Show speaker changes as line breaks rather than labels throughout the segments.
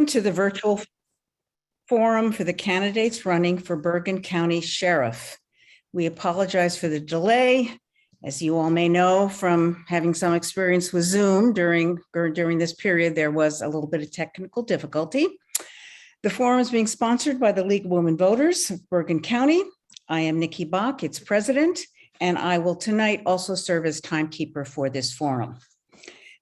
To the virtual forum for the candidates running for Bergen County Sheriff. We apologize for the delay. As you all may know from having some experience with Zoom during this period, there was a little bit of technical difficulty. The forum is being sponsored by the League of Women Voters of Bergen County. I am Nikki Bach, its president, and I will tonight also serve as timekeeper for this forum.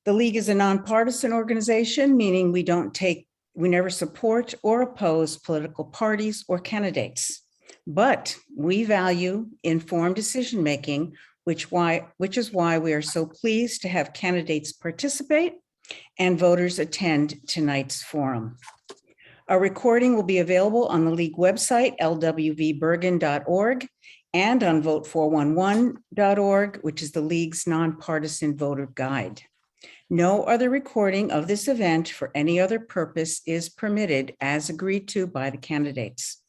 The League is a nonpartisan organization, meaning we never support or oppose political parties or candidates, but we value informed decision-making, which is why we are so pleased to have candidates participate and voters attend tonight's forum. A recording will be available on the League website, lwvbergen.org, and on vote411.org, which is the League's nonpartisan voter guide. No other recording of this event for any other purpose is permitted as agreed to by the candidates.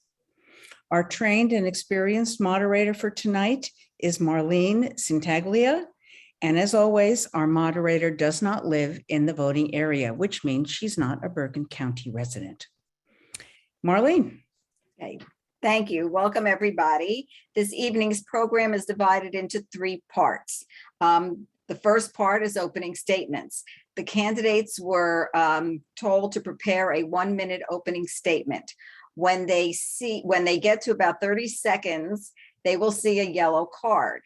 Our trained and experienced moderator for tonight is Marlene Cintaglia. And as always, our moderator does not live in the voting area, which means she's not a Bergen County resident. Marlene.
Okay. Thank you. Welcome, everybody. This evening's program is divided into 3 parts. The first part is opening statements. The candidates were told to prepare a 1-minute opening statement. When they get to about 30 seconds, they will see a yellow card,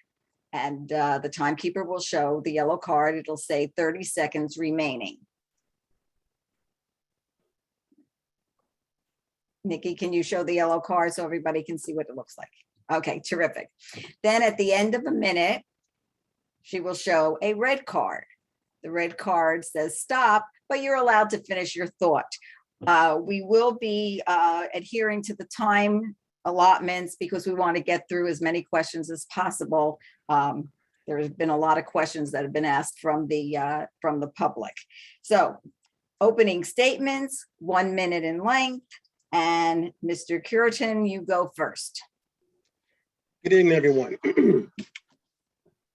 and the timekeeper will show the yellow card. It'll say 30 seconds remaining. Nikki, can you show the yellow card so everybody can see what it looks like? Okay, terrific. Then at the end of a minute, she will show a red card. The red card says stop, but you're allowed to finish your thought. We will be adhering to the time allotments because we want to get through as many questions as possible. There has been a lot of questions that have been asked from the public. So opening statements, 1 minute in length. And Mr. Curitin, you go first.
Good evening, everyone.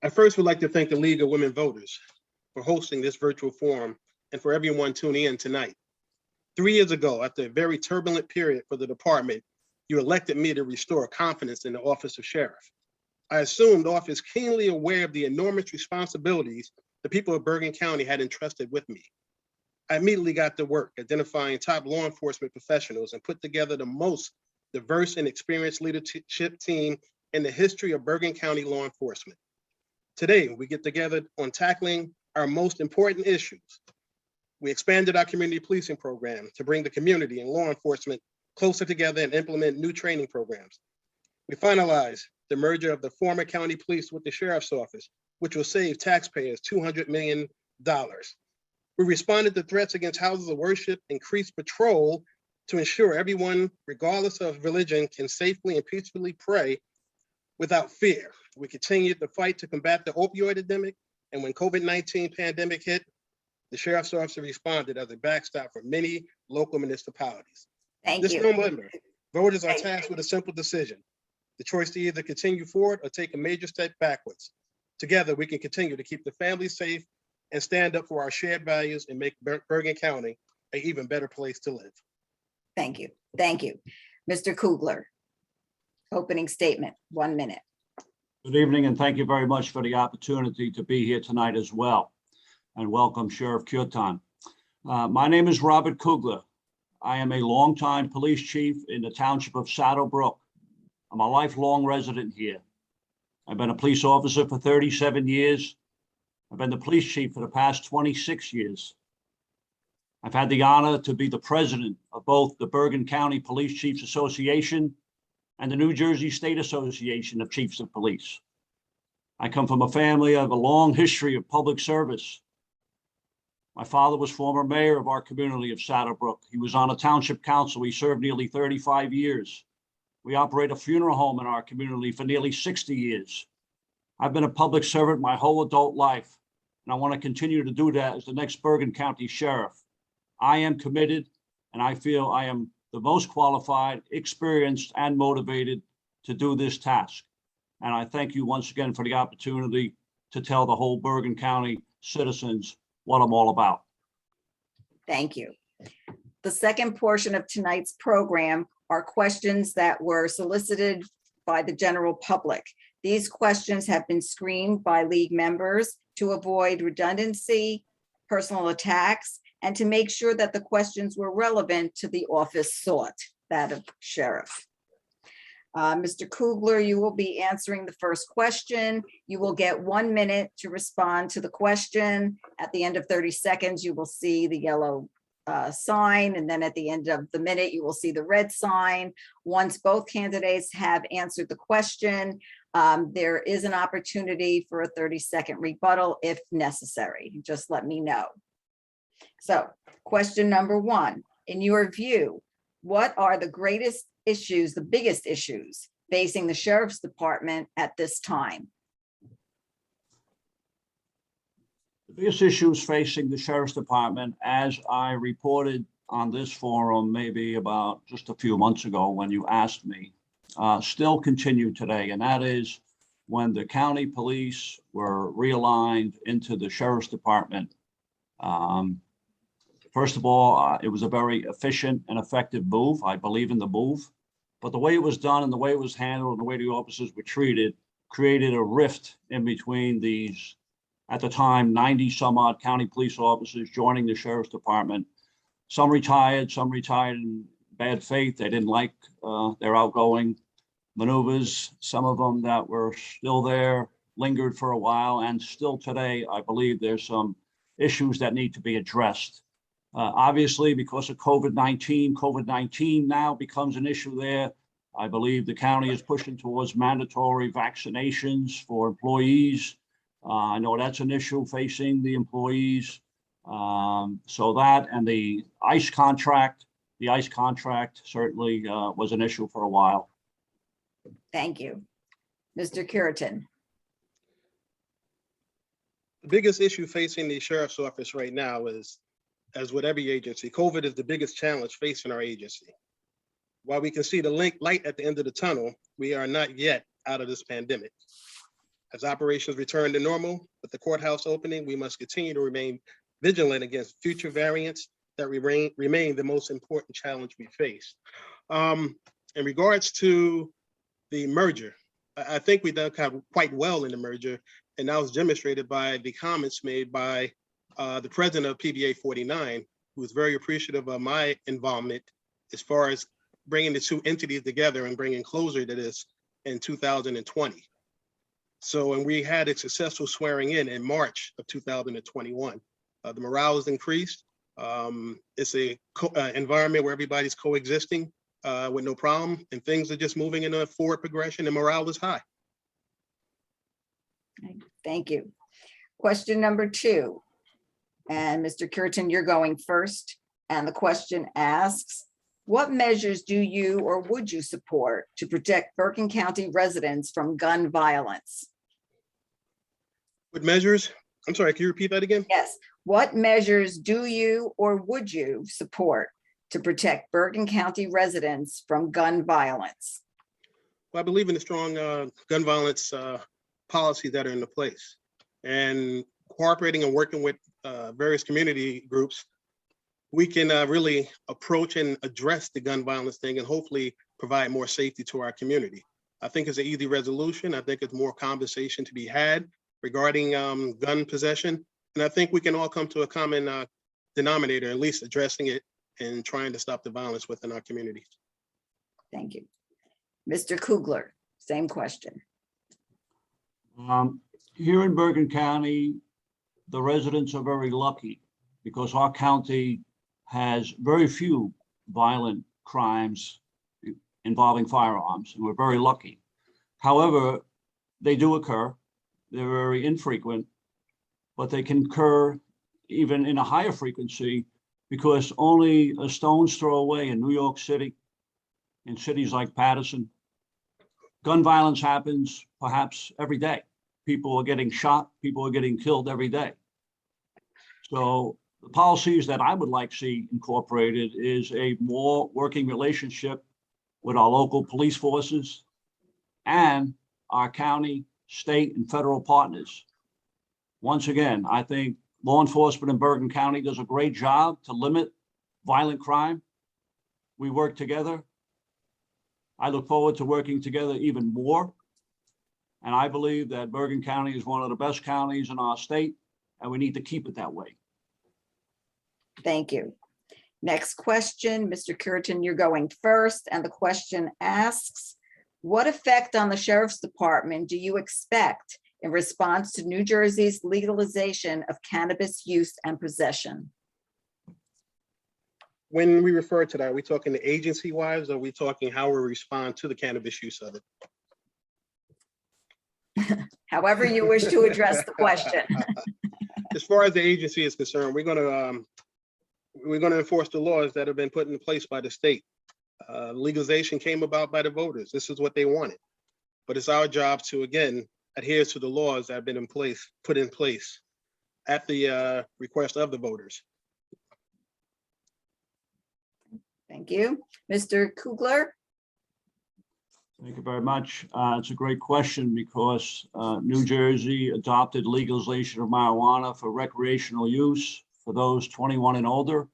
I first would like to thank the League of Women Voters for hosting this virtual forum and for everyone tuning in tonight. 3 years ago, after a very turbulent period for the department, you elected me to restore confidence in the office of sheriff. I assumed office keenly aware of the enormous responsibilities the people of Bergen County had entrusted with me. I immediately got to work identifying top law enforcement professionals and put together the most diverse and experienced leadership team in the history of Bergen County law enforcement. Today, we get together on tackling our most important issues. We expanded our community policing program to bring the community and law enforcement closer together and implement new training programs. We finalized the merger of the former county police with the sheriff's office, which will save taxpayers $200 million. We responded to threats against houses of worship, increased patrol to ensure everyone, regardless of religion, can safely and peacefully pray without fear. We continued the fight to combat the opioid epidemic, and when COVID-19 pandemic hit, the sheriff's office responded as a backstop for many local municipalities.
Thank
This
you.
November, voters are tasked with a simple decision: the choice to either continue forward or take a major step backwards. Together, we can continue to keep the families safe and stand up for our shared values and make Bergen County an even better place to live.
Thank you. Thank you. Mr. Kugler, opening statement, 1 minute.
Good evening, and thank you very much for the opportunity to be here tonight as well. And welcome, Sheriff Curitin. My name is Robert Kugler. I am a longtime police chief in the township of Saddlebrook. I'm a lifelong resident here. I've been a police officer for 37 years. I've been the police chief for the past 26 years. I've had the honor to be the president of both the Bergen County Police Chiefs Association and the New Jersey State Association of Chiefs of Police. I come from a family of a long history of public service. My father was former mayor of our community of Saddlebrook. He was on a township council. He served nearly 35 years. We operate a funeral home in our community for nearly 60 years. I've been a public servant my whole adult life, and I want to continue to do that as the next Bergen County Sheriff. I am committed, and I feel I am the most qualified, experienced, and motivated to do this task. And I thank you once again for the opportunity to tell the whole Bergen County citizens what I'm all about.
Thank you. The second portion of tonight's program are questions that were solicited by the general public. These questions have been screened by league members to avoid redundancy, personal attacks, and to make sure that the questions were relevant to the office sought, that of sheriff. Mr. Kugler, you will be answering the first question. You will get 1 minute to respond to the question. At the end of 30 seconds, you will see the yellow sign, and then at the end of the minute, you will see the red sign. Once both candidates have answered the question, there is an opportunity for a 30-second rebuttal if necessary. Just let me know. So, question number 1, in your view, what are the greatest issues, the biggest issues facing the Sheriff's Department at this time?
The biggest issues facing the Sheriff's Department, as I reported on this forum maybe about just a few months ago when you asked me, still continue today, and that is when the county police were realigned into the Sheriff's Department. First of all, it was a very efficient and effective move. I believe in the move, but the way it was done and the way it was handled and the way the officers were treated created a rift in between these, at the time, 90 some odd county police officers joining the Sheriff's Department. Some retired in bad faith. They didn't like their outgoing maneuvers. Some of them that were still there lingered for a while, and still today, I believe there's some issues that need to be addressed. Obviously, because of COVID-19 now becomes an issue there. I believe the county is pushing towards mandatory vaccinations for employees. I know that's an issue facing the employees. So that and the ICE contract certainly was an issue for a while.
Thank you. Mr. Curitin.
The biggest issue facing the sheriff's office right now is, as with every agency, COVID is the biggest challenge facing our agency. While we can see the light at the end of the tunnel, we are not yet out of this pandemic. As operations return to normal, with the courthouse opening, we must continue to remain vigilant against future variants that remain the most important challenge we face. In regards to the merger, I think we done quite well in the merger, and that was demonstrated by the comments made by the president of PBA 49, who was very appreciative of my involvement as far as bringing the two entities together and bringing closure to this in 2020. So when we had a successful swearing in March of 2021, the morale is increased. It's a environment where everybody's coexisting with no problem, and things are just moving in a forward progression, and morale is high.
Thank you. Question number 2. And Mr. Curitin, you're going first. And the question asks, what measures do you or would you support to protect Bergen County residents from gun violence?
What measures? I'm sorry, can you repeat that again?
Yes. What measures do you or would you support to protect Bergen County residents from gun violence?
Well, I believe in the strong gun violence policies that are in place, and cooperating and working with various community groups, we can really approach and address the gun violence thing and hopefully provide more safety to our community. I think it's an easy resolution. I think it's more conversation to be had regarding gun possession. And I think we can all come to a common denominator, at least addressing it and trying to stop the violence within our communities.
Thank you. Mr. Kugler, same question.
Here in Bergen County, the residents are very lucky because our county has very few violent crimes involving firearms, and we're very lucky. However, they do occur. They're very infrequent, but they can occur even in a higher frequency because only a stone's throw away in New York City, in cities like Patterson, gun violence happens perhaps every day. People are getting shot, people are getting killed every day. So the policies that I would like to see incorporated is a more working relationship with our local police forces and our county, state, and federal partners. Once again, I think law enforcement in Bergen County does a great job to limit violent crime. We work together. I look forward to working together even more. And I believe that Bergen County is one of the best counties in our state, and we need to keep it that way.
Thank you. Next question, Mr. Curtin, you're going first, and the question asks, what effect on the Sheriff's Department do you expect in response to New Jersey's legalization of cannabis use and possession?
When we refer to that, are we talking the agency wise, or are we talking how we respond to the cannabis use of it?
However you wish to address the question.
As far as the agency is concerned, we're gonna enforce the laws that have been put in place by the state. Legalization came about by the voters. This is what they wanted. But it's our job to, again, adhere to the laws that have been put in place at the request of the voters.
Thank you. Mr. Kugler?
Thank you very much. It's a great question because New Jersey adopted legalization of marijuana for recreational use for those 21 and older.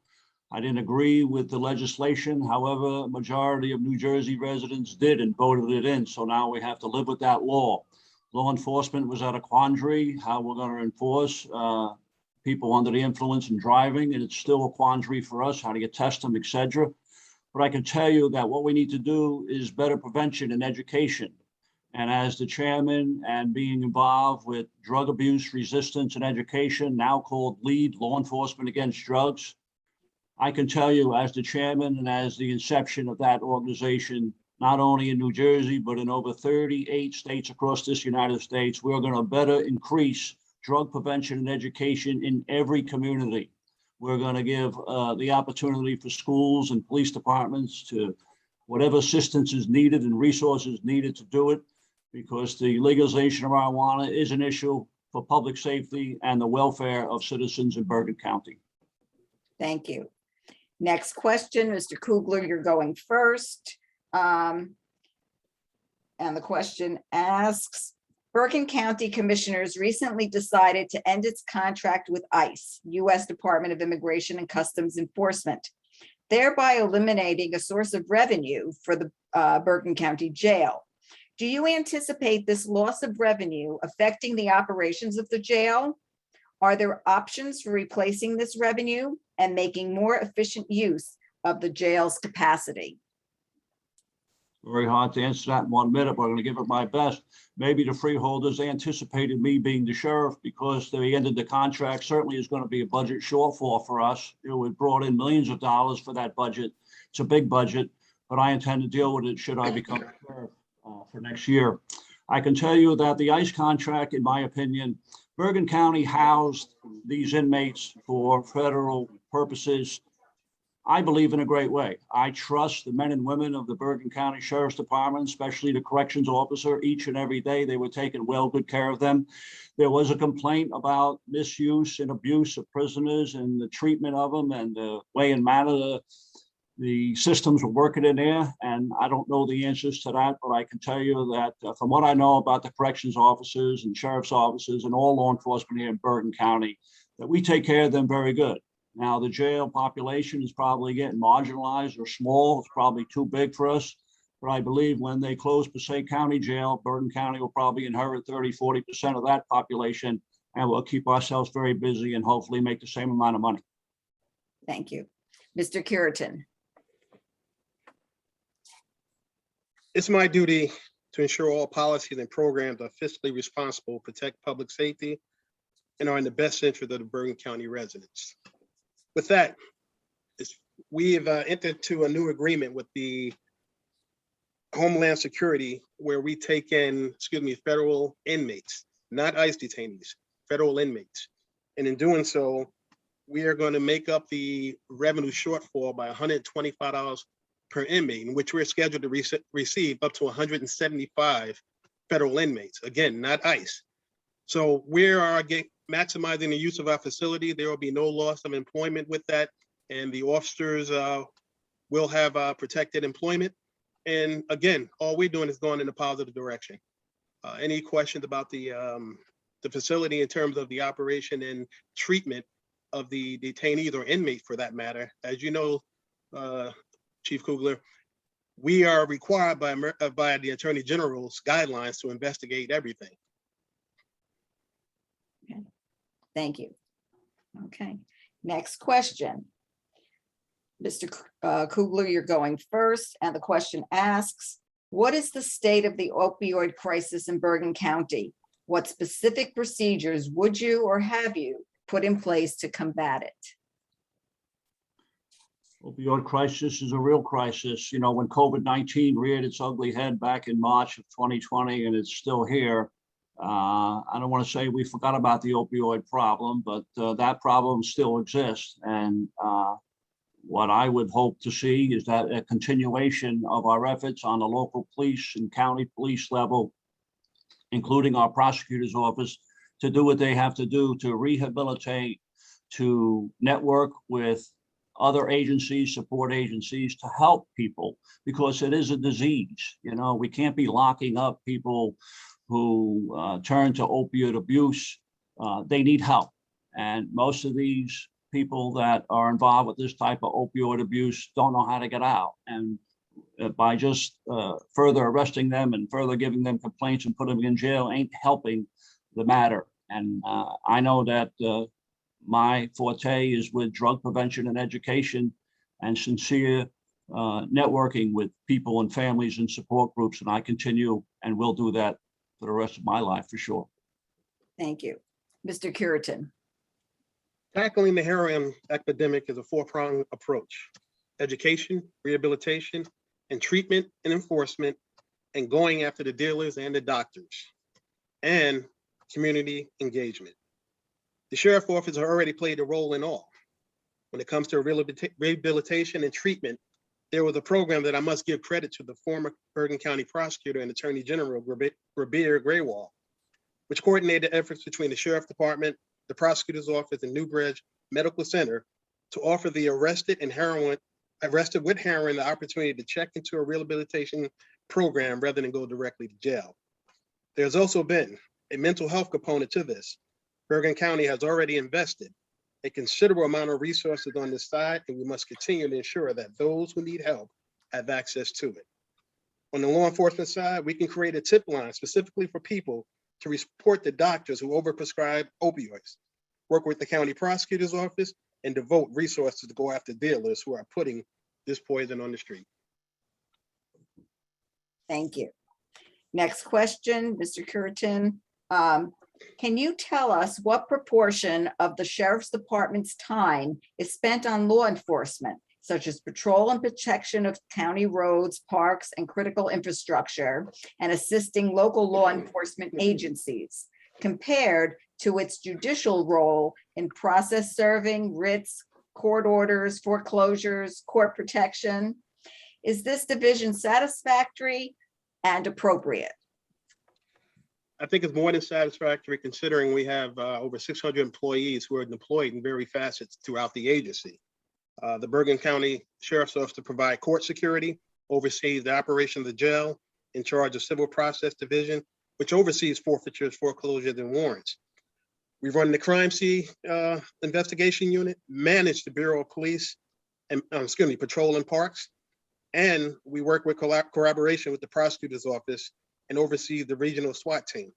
I didn't agree with the legislation. However, a majority of New Jersey residents did and voted it in. So now we have to live with that law. Law enforcement was at a quandary, how we're going to enforce people under the influence and driving. And it's still a quandary for us, how do you test them, et cetera. But I can tell you that what we need to do is better prevention and education. And as the chairman and being involved with drug abuse resistance and education, now called LEAD, Law Enforcement Against Drugs, I can tell you as the chairman and as the inception of that organization, not only in New Jersey, but in over 38 states across this United States, we're going to better increase drug prevention and education in every community. We're going to give the opportunity for schools and police departments to whatever assistance is needed and resources needed to do it, because the legalization of marijuana is an issue for public safety and the welfare of citizens in Bergen County.
Thank you. Next question, Mr. Kugler, you're going first. And the question asks, Bergen County Commissioners recently decided to end its contract with ICE, U.S. Department of Immigration and Customs Enforcement, thereby eliminating a source of revenue for the Bergen County Jail. Do you anticipate this loss of revenue affecting the operations of the jail? Are there options for replacing this revenue and making more efficient use of the jail's capacity?
Very hard to answer that in 1 minute, but I'm going to give it my best. Maybe the freeholders anticipated me being the sheriff because they ended the contract. Certainly is going to be a budget shortfall for us. We brought in millions of dollars for that budget. It's a big budget, but I intend to deal with it should I become sheriff for next year. I can tell you that the ICE contract, in my opinion, Bergen County housed these inmates for federal purposes, I believe, in a great way. I trust the men and women of the Bergen County Sheriff's Department, especially the corrections officer. Each and every day they were taking good care of them. There was a complaint about misuse and abuse of prisoners and the treatment of them and the way and manner the systems were working in there. And I don't know the answers to that, but I can tell you that from what I know about the corrections officers and sheriff's officers and all law enforcement here in Bergen County, that we take care of them very good. Now, the jail population is probably getting marginalized or small. It's probably too big for us. But I believe when they close Passaic County Jail, Bergen County will probably inherit 30–40% of that population, and we'll keep ourselves very busy and hopefully make the same amount of money.
Thank you. Mr. Curtin.
It's my duty to ensure all policies and programs are fiscally responsible, protect public safety, and are in the best interest of the Bergen County residents. With that, we have entered into a new agreement with the Homeland Security where we take in, federal inmates, not ICE detainees, federal inmates. And in doing so, we are going to make up the revenue shortfall by $125 per inmate, in which we're scheduled to receive up to 175 federal inmates. Again, not ICE. So we are maximizing the use of our facility. There will be no loss of employment with that. And the officers will have protected employment. And again, all we're doing is going in a positive direction. Any questions about the facility in terms of the operation and treatment of the detainees or inmates for that matter. As you know, Chief Kugler, we are required by the Attorney General's guidelines to investigate everything.
Okay. Thank you. Okay, next question. Mr. Kugler, you're going first, and the question asks, what is the state of the opioid crisis in Bergen County? What specific procedures would you or have you put in place to combat it?
Opioid crisis is a real crisis. You know, when COVID-19 reared its ugly head back in March of 2020, and it's still here, I don't want to say we forgot about the opioid problem, but that problem still exists. And what I would hope to see is that a continuation of our efforts on the local police and county police level, including our prosecutor's office, to do what they have to do to rehabilitate, to network with other agencies, support agencies, to help people, because it is a disease. You know, we can't be locking up people who turn to opioid abuse. They need help. And most of these people that are involved with this type of opioid abuse don't know how to get out. And by just further arresting them and further giving them complaints and putting them in jail ain't helping the matter. And I know that my forte is with drug prevention and education and sincere networking with people and families and support groups. And I continue and will do that for the rest of my life for sure.
Thank you. Mr. Curitin.
Tackling the heroin epidemic is a four-pronged approach: education, rehabilitation, and treatment and enforcement, and going after the dealers and the doctors, and community engagement. The sheriff's office has already played a role in all. When it comes to rehabilitation and treatment, there was a program that I must give credit to the former Bergen County prosecutor and Attorney General, Rabir Graywall, which coordinated efforts between the Sheriff's Department, the Prosecutor's Office, and Newbridge Medical Center to offer the arrested with heroin the opportunity to check into a rehabilitation program rather than go directly to jail. There's also been a mental health component to this. Bergen County has already invested a considerable amount of resources on this side, and we must continue to ensure that those who need help have access to it. On the law enforcement side, we can create a tip line specifically for people to report the doctors who overprescribe opioids, work with the county prosecutor's office, and devote resources to go after dealers who are putting this poison on the street.
Thank you. Next question, Mr. Curitin. Can you tell us what proportion of the Sheriff's Department's time is spent on law enforcement, such as patrol and protection of county roads, parks, and critical infrastructure, and assisting local law enforcement agencies, compared to its judicial role in process serving, writs, court orders, foreclosures, court protection? Is this division satisfactory and appropriate?
I think it's more than satisfactory, considering we have over 600 employees who are deployed in various facets throughout the agency. The Bergen County Sheriff's Office to provide court security, oversees the operation of the jail, in charge of Civil Process Division, which oversees forfeitures, foreclosures, and warrants. We run the crime scene investigation unit, manage the Bureau of Police, and patrol and parks, and we work with collaboration with the prosecutor's office and oversee the regional SWAT team.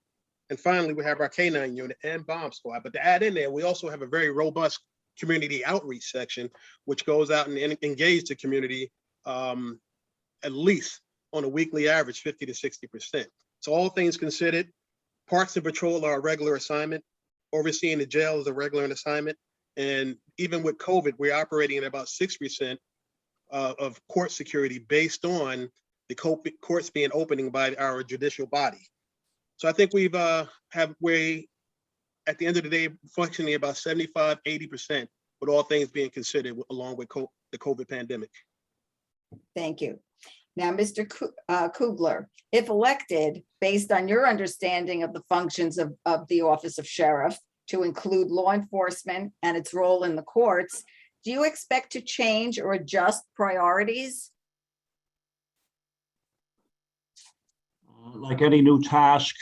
And finally, we have our K9 unit and bomb squad. But to add in there, we also have a very robust community outreach section, which goes out and engage the community at least on a weekly average, 50 to 60%. So all things considered, parks and patrol are a regular assignment. Overseeing the jail is a regular assignment. And even with COVID, we're operating at about 6% of court security based on the courts being opening by our judicial body. So I think we've at the end of the day, functioning about 75, 80%, with all things being considered, along with the COVID pandemic.
Thank you. Now, Mr. Kugler, if elected, based on your understanding of the functions of the Office of Sheriff to include law enforcement and its role in the courts, do you expect to change or adjust priorities?
Like any new task,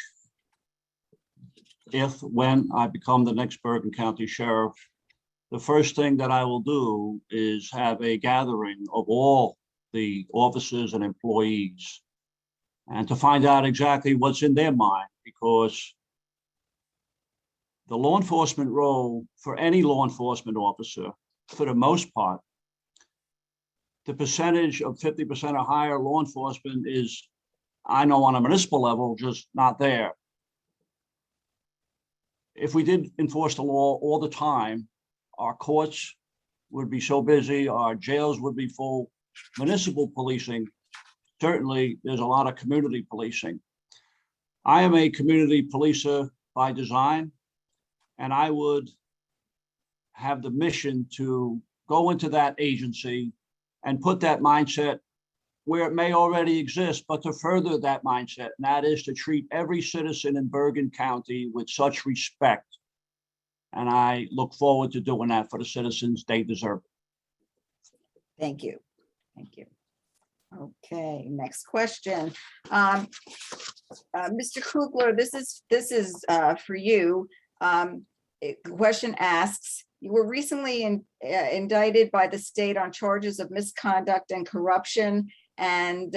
when I become the next Bergen County Sheriff, the first thing that I will do is have a gathering of all the officers and employees and to find out exactly what's in their mind, because the law enforcement role for any law enforcement officer, for the most part, the percentage of 50% or higher law enforcement is, I know on a municipal level, just not there. If we did enforce the law all the time, our courts would be so busy, our jails would be full. Municipal policing, certainly there's a lot of community policing. I am a community policer by design, and I would have the mission to go into that agency and put that mindset where it may already exist, but to further that mindset, and that is to treat every citizen in Bergen County with such respect. And I look forward to doing that for the citizens. They deserve it.
Thank you. Thank you. Okay, next question. Mr. Kugler, this is for you. The question asks, you were recently indicted by the state on charges of misconduct and corruption, and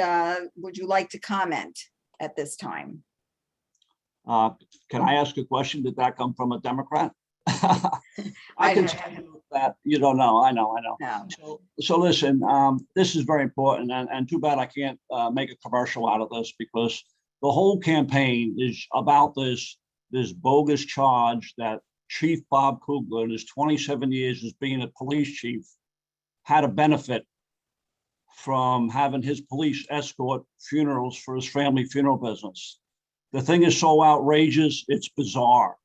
would you like to comment at this time?
Can I ask a question? Did that come from a Democrat?
I
I can
don't-
tell you that you don't know. I know.
No.
So listen, this is very important, and too bad I can't make a commercial out of this, because the whole campaign is about this bogus charge that Chief Bob Kugler, in his 27 years as being a police chief, had a benefit from having his police escort funerals for his family funeral business. The thing is so outrageous, it's bizarre.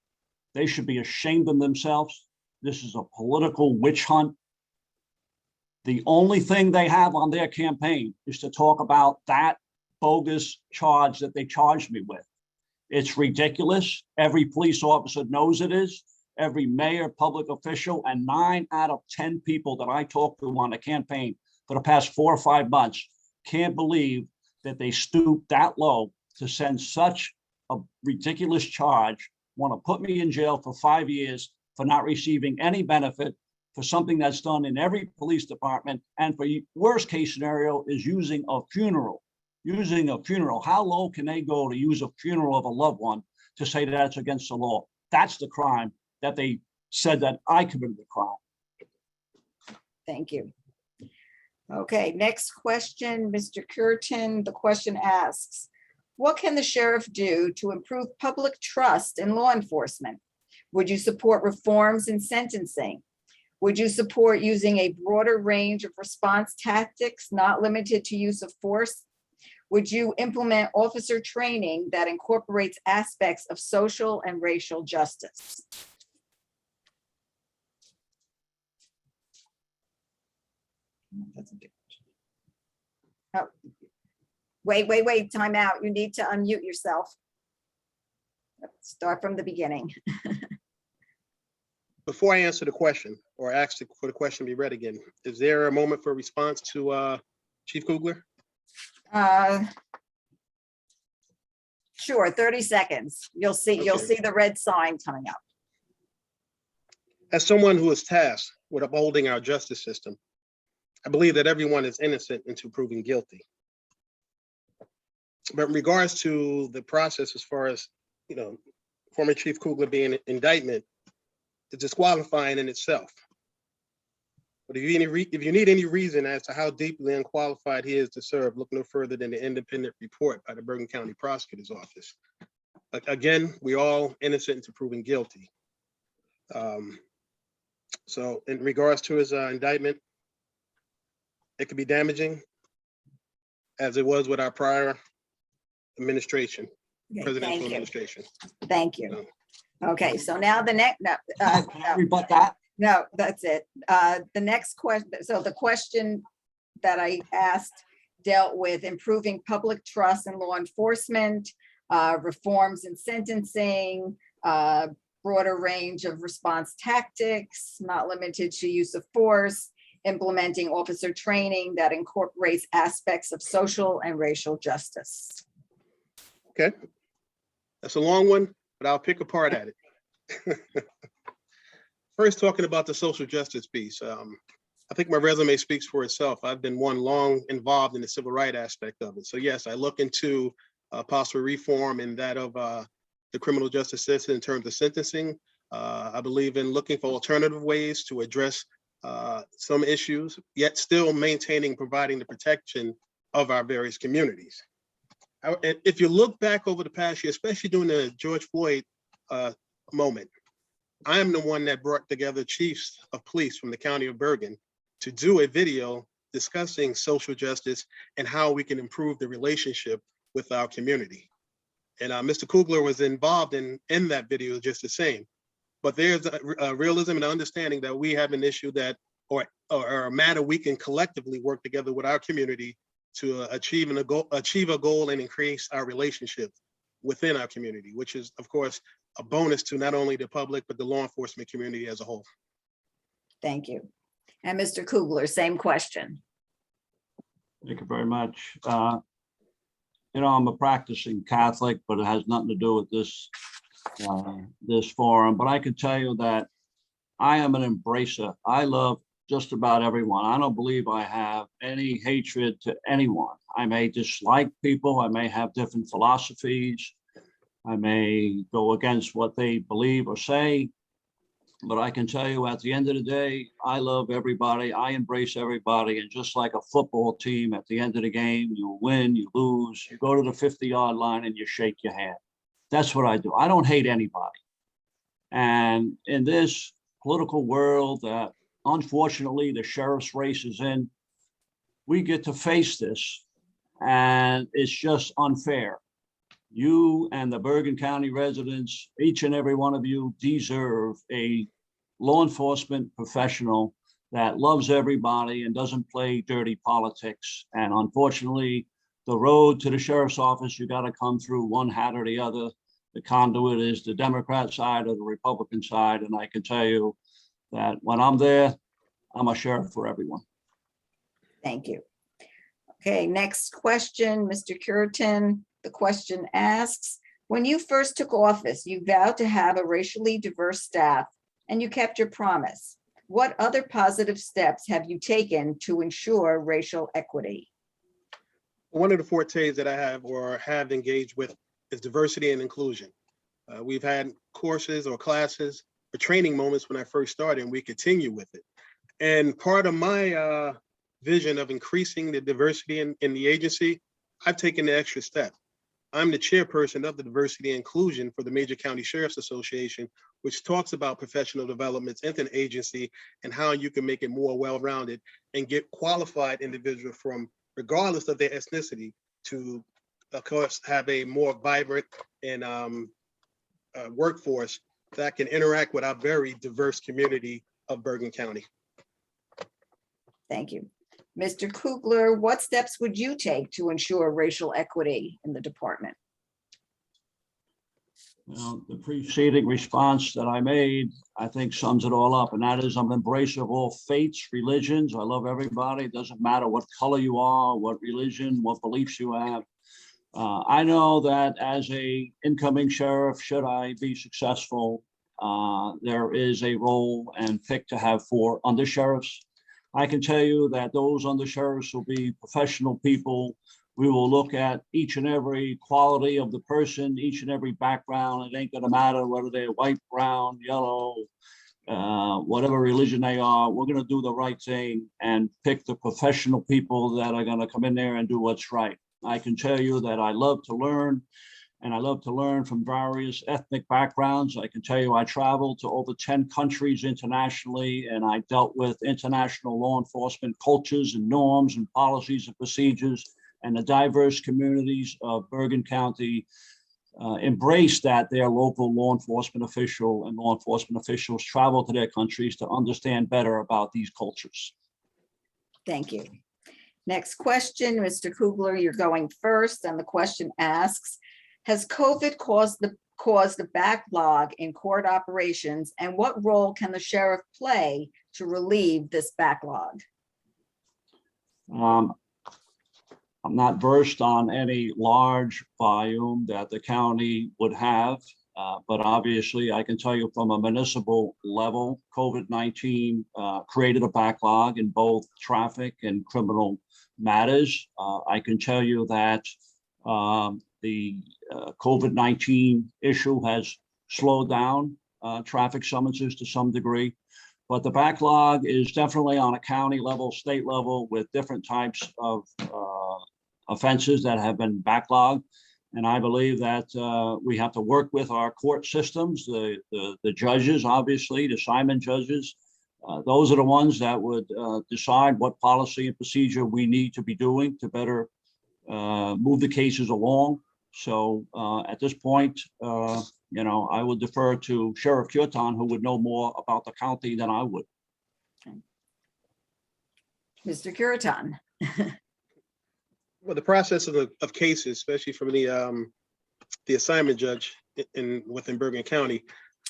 They should be ashamed of themselves. This is a political witch hunt. The only thing they have on their campaign is to talk about that bogus charge that they charged me with. It's ridiculous. Every police officer knows it is. Every mayor, public official, and 9 out of 10 people that I talked to on the campaign for the past 4 or 5 months can't believe that they stooped that low to send such a ridiculous charge, want to put me in jail for 5 years for not receiving any benefit for something that's done in every police department. And for worst case scenario is using a funeral. How low can they go to use a funeral of a loved one to say that's against the law? That's the crime that they said that I committed the crime.
Thank you. Okay, next question, Mr. Curtin. The question asks, what can the sheriff do to improve public trust in law enforcement? Would you support reforms in sentencing? Would you support using a broader range of response tactics, not limited to use of force? Would you implement officer training that incorporates aspects of social and racial justice? Oh, wait, time out. You need to unmute yourself. Start from the beginning.
Before I answer the question or ask for the question to be read again, is there a moment for a response to Chief Kugler?
Sure, 30 seconds. You'll see the red sign coming up.
As someone who is tasked with upholding our justice system, I believe that everyone is innocent until proven guilty. But in regards to the process, as far as, former Chief Kugler being an indictment, it's disqualifying in itself. But if you need any reason as to how deeply unqualified he is to serve, look no further than the independent report by the Bergen County Prosecutor's Office. Again, we all innocent until proven guilty. So in regards to his indictment, it could be damaging, as it was with our prior administration,
Okay,
presidential
thank you.
administration.
Thank you. Okay, so now the next,
Can I rebut that?
no, that's it. The next question, so the question that I asked dealt with improving public trust in law enforcement, reforms in sentencing, broader range of response tactics, not limited to use of force, implementing officer training that incorporates aspects of social and racial justice.
Okay, that's a long one, but I'll pick apart at it. First, talking about the social justice piece. I think my resume speaks for itself. I've been one long involved in the civil rights aspect of it. So yes, I look into possible reform in that of the criminal justice system in terms of sentencing. I believe in looking for alternative ways to address some issues, yet still maintaining, providing the protection of our various communities. If you look back over the past year, especially during the George Floyd moment, I am the one that brought together chiefs of police from the county of Bergen to do a video discussing social justice and how we can improve the relationship with our community. And Mr. Kugler was involved in that video just the same. But there's a realism and understanding that we have an issue that, or a matter we can collectively work together with our community to achieve a goal and increase our relationship within our community, which is, of course, a bonus to not only the public, but the law enforcement community as a whole.
Thank you. And Mr. Kugler, same question.
Thank you very much. You know, I'm a practicing Catholic, but it has nothing to do with this forum. But I can tell you that I am an embracer. I love just about everyone. I don't believe I have any hatred to anyone. I may dislike people. I may have different philosophies. I may go against what they believe or say. But I can tell you at the end of the day, I love everybody. I embrace everybody. And just like a football team, at the end of the game, you win, you lose, you go to the 50-yard line and you shake your hand. That's what I do. I don't hate anybody. And in this political world that unfortunately the sheriff's race is in, we get to face this, and it's just unfair. You and the Bergen County residents, each and every one of you, deserve a law enforcement professional that loves everybody and doesn't play dirty politics. And unfortunately, the road to the sheriff's office, you got to come through one hat or the other. The conduit is the Democrat side or the Republican side. And I can tell you that when I'm there, I'm a sheriff for everyone.
Thank you. Okay, next question, Mr. Curitin. The question asks, when you first took office, you vowed to have a racially diverse staff and you kept your promise. What other positive steps have you taken to ensure racial equity?
One of the fortes that I have engaged with is diversity and inclusion. We've had courses or classes or training moments when I first started, and we continue with it. And part of my vision of increasing the diversity in the agency, I've taken the extra step. I'm the chairperson of the Diversity and Inclusion for the Major County Sheriff's Association, which talks about professional developments in the agency and how you can make it more well-rounded and get qualified individuals from, regardless of their ethnicity, to, of course, have a more vibrant and workforce that can interact with our very diverse community of Bergen County.
Thank you. Mr. Kugler, what steps would you take to ensure racial equity in the department?
Well, the preceding response that I made, I think sums it all up, and that is I'm an embracer of all faiths, religions. I love everybody. It doesn't matter what color you are, what religion, what beliefs you have. I know that as a incoming sheriff, should I be successful, there is a role and pick to have 4 undersheriffs. I can tell you that those undersheriffs will be professional people. We will look at each and every quality of the person, each and every background. It ain't gonna matter whether they're white, brown, yellow, whatever religion they are. We're gonna do the right thing and pick the professional people that are gonna come in there and do what's right. I can tell you that I love to learn, and I love to learn from various ethnic backgrounds. I can tell you I traveled to over 10 countries internationally, and I dealt with international law enforcement cultures and norms and policies and procedures, and the diverse communities of Bergen County embrace that their local law enforcement official and law enforcement officials travel to their countries to understand better about these cultures.
Thank you. Next question, Mr. Kugler, you're going first, and the question asks, has COVID caused the backlog in court operations, and what role can the sheriff play to relieve this backlog?
I'm not versed on any large volume that the county would have. But obviously, I can tell you from a municipal level, COVID-19 created a backlog in both traffic and criminal matters. I can tell you that the COVID-19 issue has slowed down traffic summonses to some degree. But the backlog is definitely on a county level, state level, with different types of offenses that have been backlogged. And I believe that we have to work with our court systems, the judges, obviously, the Simon judges. Those are the ones that would decide what policy and procedure we need to be doing to better move the cases along. So at this point, I would defer to Sheriff Kirtan, who would know more about the county than I would.
Mr. Curitan.
Well, the process of cases, especially from the assignment judge within Bergen County,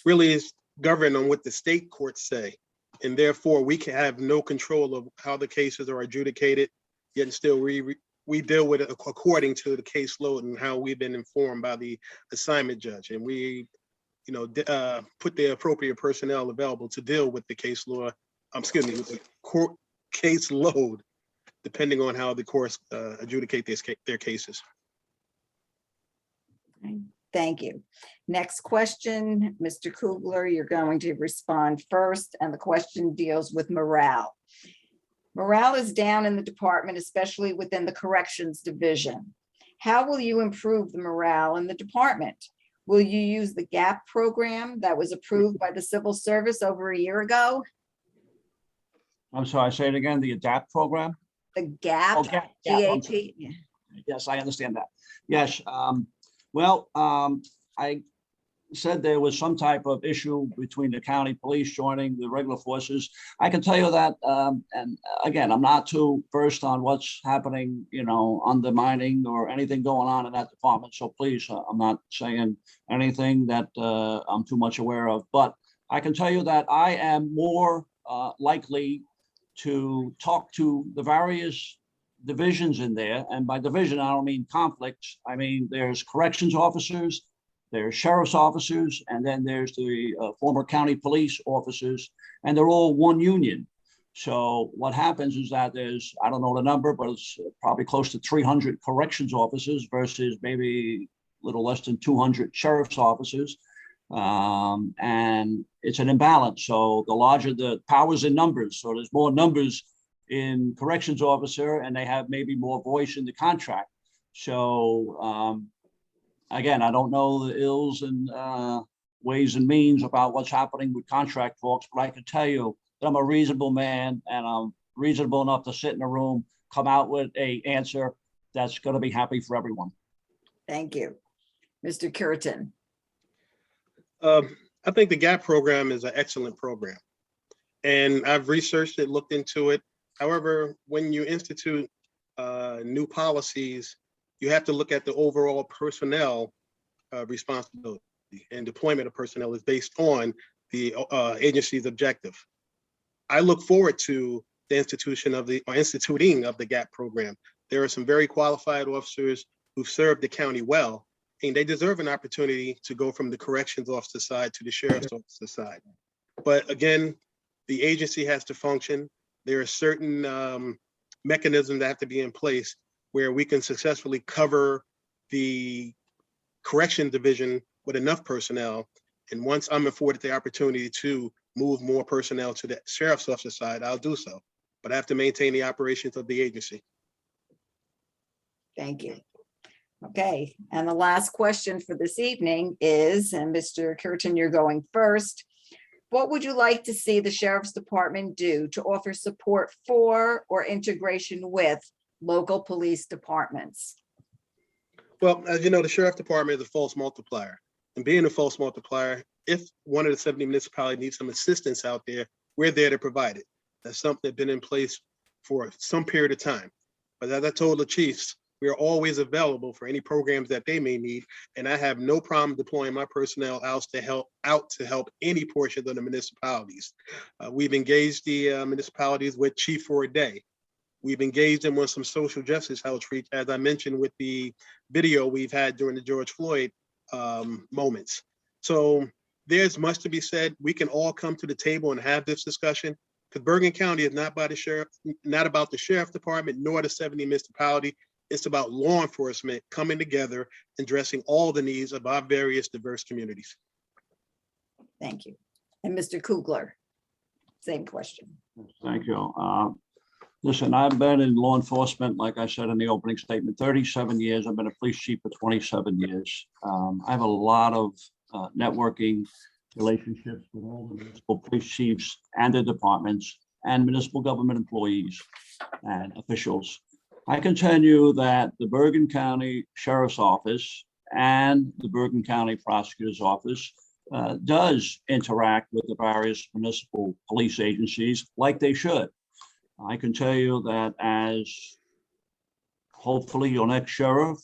really is governed on what the state courts say. And therefore, we can have no control of how the cases are adjudicated, yet still we deal with it according to the caseload and how we've been informed by the assignment judge. And we, put the appropriate personnel available to deal with the case law, with the court caseload, depending on how the courts adjudicate their cases.
Thank you. Next question, Mr. Kugler, you're going to respond first, and the question deals with morale. Morale is down in the department, especially within the corrections division. How will you improve the morale in the department? Will you use the GAP program that was approved by the Civil Service over a year ago?
I'm sorry, say it again, the ADAPT program?
The GAP,
Oh, GAP.
G-A-P. Yeah.
Yes, I understand that. Yes. I said there was some type of issue between the county police joining the regular forces. I can tell you that, and again, I'm not too versed on what's happening, undermining or anything going on in that department. So please, I'm not saying anything that I'm too much aware of, but I can tell you that I am more likely to talk to the various divisions in there. And by division, I don't mean conflicts. I mean, there's corrections officers, there's sheriff's officers, and then there's the former county police officers, and they're all one union. So what happens is that there's, I don't know the number, but it's probably close to 300 corrections officers versus maybe a little less than 200 sheriff's officers. And it's an imbalance. So the larger the powers in numbers, so there's more numbers in corrections officer, and they have maybe more voice in the contract. So again, I don't know the ills and ways and means about what's happening with contract folks, but I can tell you that I'm a reasonable man, and I'm reasonable enough to sit in a room, come out with an answer that's going to be happy for everyone.
Thank you. Mr. Curitan.
I think the GAP program is an excellent program, and I've researched it, looked into it. However, when you institute new policies, you have to look at the overall personnel responsibility, and deployment of personnel is based on the agency's objective. I look forward to the instituting of the GAP program. There are some very qualified officers who've served the county well, and they deserve an opportunity to go from the corrections officer side to the sheriff's officer side. But again, the agency has to function. There are certain mechanisms that have to be in place where we can successfully cover the correction division with enough personnel. And once I'm afforded the opportunity to move more personnel to the sheriff's officer side, I'll do so. But I have to maintain the operations of the agency.
Thank you. Okay, and the last question for this evening is, and Mr. Curitan, you're going first. What would you like to see the Sheriff's Department do to offer support for or integration with local police departments?
Well, as you know, the Sheriff's Department is a force multiplier. And being a force multiplier, if one of the 70 municipalities needs some assistance out there, we're there to provide it. That's something that's been in place for some period of time. But as I told the chiefs, we are always available for any programs that they may need. And I have no problem deploying my personnel out to help any portion of the municipalities. We've engaged the municipalities with Chief for a Day. We've engaged them with some social justice outreach, as I mentioned with the video we've had during the George Floyd moments. So there's much to be said. We can all come to the table and have this discussion, because Bergen County is not by the sheriff, not about the sheriff department, nor the 70 municipality. It's about law enforcement coming together, addressing all the needs of our various diverse communities.
Thank you. And Mr. Kugler, same question.
Thank you. Listen, I've been in law enforcement, like I said in the opening statement, 37 years. I've been a police chief for 27 years. I have a lot of networking relationships with all the municipal police chiefs and the departments and municipal government employees and officials. I can tell you that the Bergen County Sheriff's Office and the Bergen County Prosecutor's Office does interact with the various municipal police agencies like they should. I can tell you that as hopefully your next sheriff,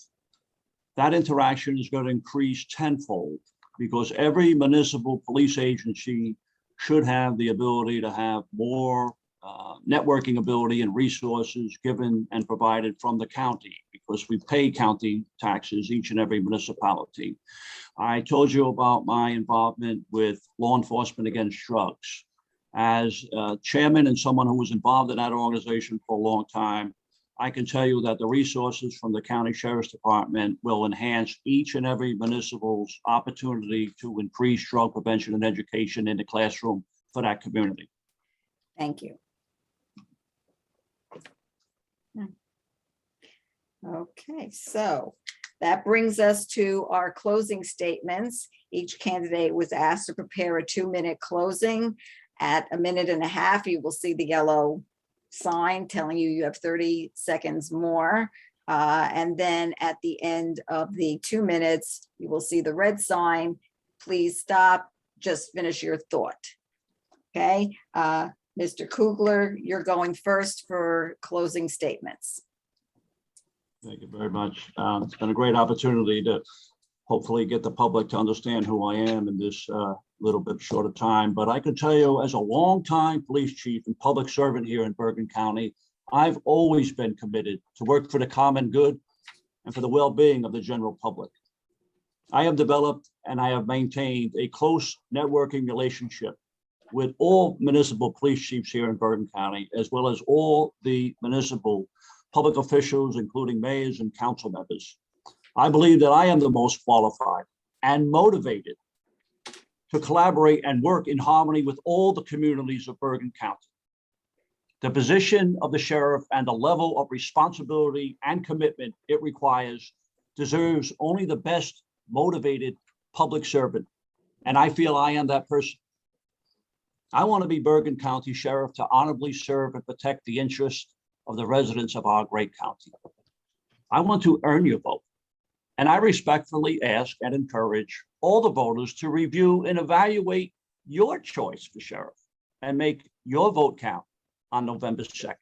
that interaction is going to increase tenfold, because every municipal police agency should have the ability to have more networking ability and resources given and provided from the county, because we pay county taxes, each and every municipality. I told you about my involvement with law enforcement against drugs. As chairman and someone who was involved in that organization for a long time, I can tell you that the resources from the county sheriff's department will enhance each and every municipal's opportunity to increase drug prevention and education in the classroom for that community.
Thank you. Okay, so that brings us to our closing statements. Each candidate was asked to prepare a 2-minute closing. At a minute and a half, you will see the yellow sign telling you you have 30 seconds more. And then at the end of the 2 minutes, you will see the red sign. Please stop, just finish your thought. Okay, Mr. Kugler, you're going first for closing statements.
Thank you very much. It's been a great opportunity to hopefully get the public to understand who I am in this little bit short of time. But I can tell you, as a longtime police chief and public servant here in Bergen County, I've always been committed to work for the common good and for the well-being of the general public. I have developed and I have maintained a close networking relationship with all municipal police chiefs here in Bergen County, as well as all the municipal public officials, including mayors and council members. I believe that I am the most qualified and motivated to collaborate and work in harmony with all the communities of Bergen County. The position of the sheriff and the level of responsibility and commitment it requires deserves only the best motivated public servant. And I feel I am that person. I want to be Bergen County Sheriff to honorably serve and protect the interests of the residents of our great county. I want to earn your vote. And I respectfully ask and encourage all the voters to review and evaluate your choice for sheriff and make your vote count on November 2nd.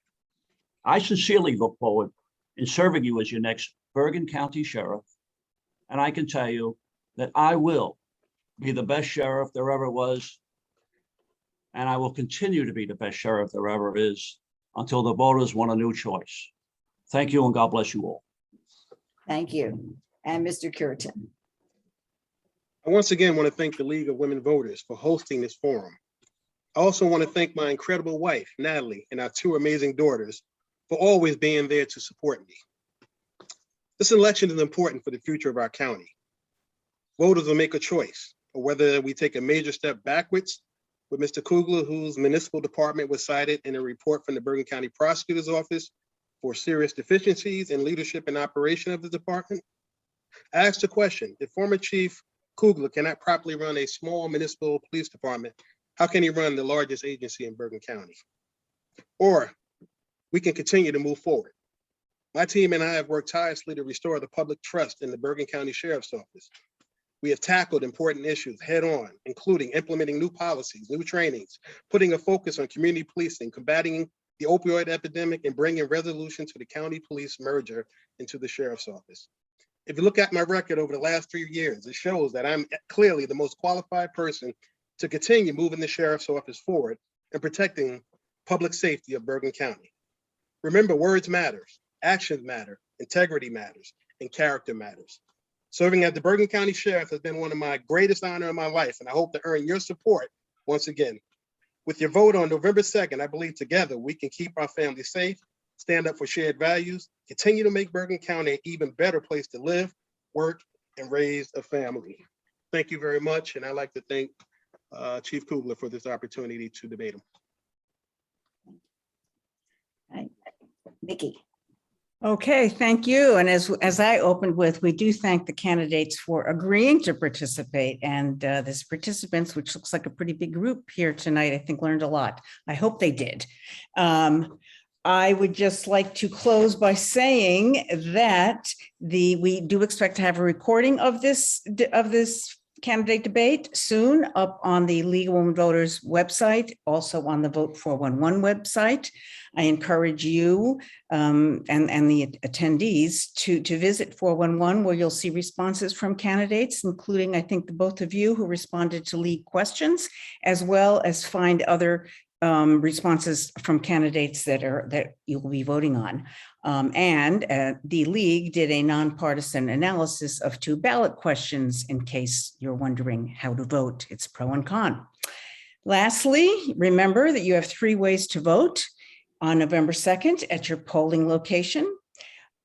I sincerely look forward in serving you as your next Bergen County Sheriff. And I can tell you that I will be the best sheriff there ever was. And I will continue to be the best sheriff there ever is until the voters want a new choice. Thank you and God bless you all.
Thank you. And Mr. Curtin.
I once again want to thank the League of Women Voters for hosting this forum. I also want to thank my incredible wife, Natalie, and our 2 amazing daughters for always being there to support me. This election is important for the future of our county. Voters will make a choice, or whether we take a major step backwards with Mr. Kugler, whose municipal department was cited in a report from the Bergen County Prosecutor's Office for serious deficiencies in leadership and operation of the department. I asked the question, if former Chief Kugler cannot properly run a small municipal police department, how can he run the largest agency in Bergen County? Or we can continue to move forward. My team and I have worked tirelessly to restore the public trust in the Bergen County Sheriff's Office. We have tackled important issues head on, including implementing new policies, new trainings, putting a focus on community policing, combating the opioid epidemic, and bringing resolution to the county police merger into the Sheriff's Office. If you look at my record over the last 3 years, it shows that I'm clearly the most qualified person to continue moving the Sheriff's Office forward and protecting public safety of Bergen County. Remember, words matter, actions matter, integrity matters, and character matters. Serving as the Bergen County Sheriff has been one of my greatest honors in my life, and I hope to earn your support once again. With your vote on November 2nd, I believe together we can keep our families safe, stand up for shared values, continue to make Bergen County an even better place to live, work, and raise a family. Thank you very much, and I'd like to thank Chief Kugler for this opportunity to debate him.
Nikki.
Okay, thank you. And as I opened with, we do thank the candidates for agreeing to participate. And this participants, which looks like a pretty big group here tonight, I think learned a lot. I hope they did. I would just like to close by saying that we do expect to have a recording of this candidate debate soon up on the League of Women Voters website, also on the Vote 411 website. I encourage you and the attendees to visit 411, where you'll see responses from candidates, including, I think, the both of you who responded to League questions, as well as find other responses from candidates that you will be voting on. The League did a nonpartisan analysis of 2 ballot questions in case you're wondering how to vote. It's pro and con. Lastly, remember that you have 3 ways to vote on November 2nd at your polling location.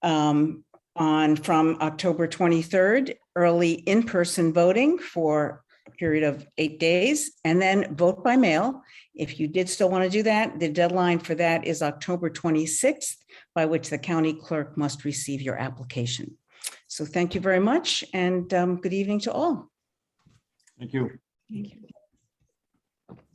From October 23rd, early in-person voting for a period of 8 days, and then vote by mail. If you did still want to do that, the deadline for that is October 26th, by which the county clerk must receive your application. So thank you very much, and good evening to all.
Thank you.
Thank you.